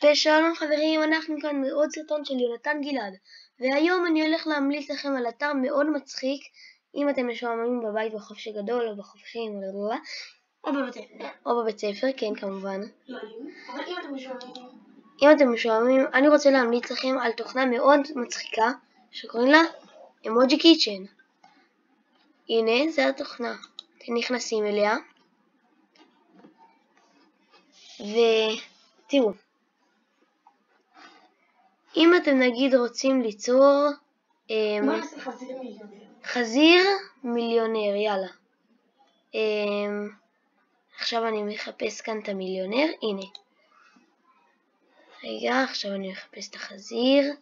ושלום חברים, אנחנו כאן מעוד סרטון של יונתן גלעד, והיום אני הולך להמליץ לכם על אתר מאוד מצחיק. אם אתם משועממים בבית בחופש הגדול או בחופשים או בבית ספר, כן כמובן. אבל אם אתם משועממים, אני רוצה להמליץ לכם על תוכנה מאוד מצחיקה שקוראים לה אמוג'י קיצ'ן. הנה, זו התוכנה. אתם נכנסים אליה ותראו, אם אתם נגיד רוצים ליצור חזיר מיליונר, יאללה. עכשיו אני מחפש כאן את המיליונר, הנה. רגע, עכשיו אני מחפש את החזיר.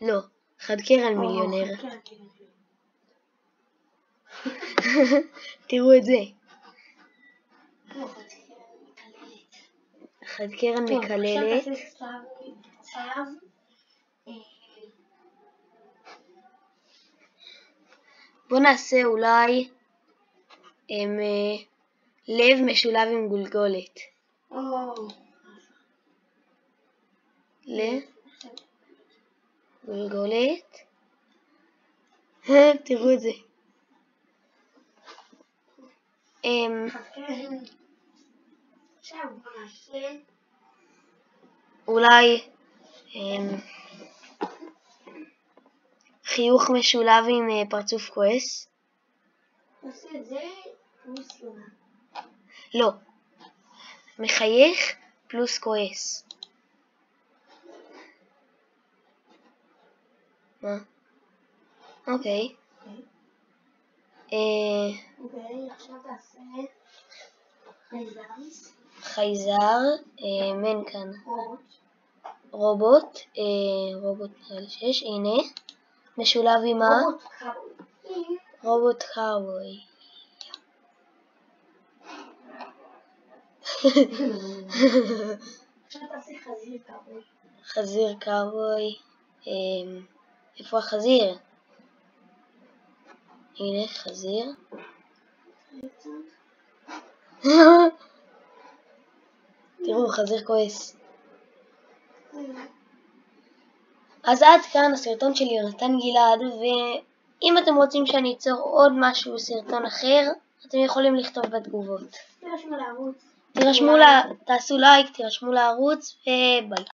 לא, חד קרן מיליונר. תראו את זה. חד קרן מקללת. בוא נעשה אולי לב משולב עם גולגולת. לב גולגולת. תראו את זה. עכשיו בוא נעשה אולי חיוך משולב עם פרצוף כועס. נעשה את זה פלוס יונה. לא, מחייך פלוס כועס. מה? אוקיי. עכשיו תעשה חייזר, מן כאן. רובוט, רובוט 6, הנה. משולב עם רובוט קאובוי. עכשיו תעשה חזיר קאובוי. חזיר קאובוי. איפה החזיר? הנה חזיר. תראו, חזיר כועס. אז עד כאן הסרטון של יונתן גלעד, ואם אתם רוצים שאני אצור עוד משהו, סרטון אחר, אתם יכולים לכתוב בתגובות. תירשמו לערוץ. תעשו לייק, תירשמו לערוץ, וביי.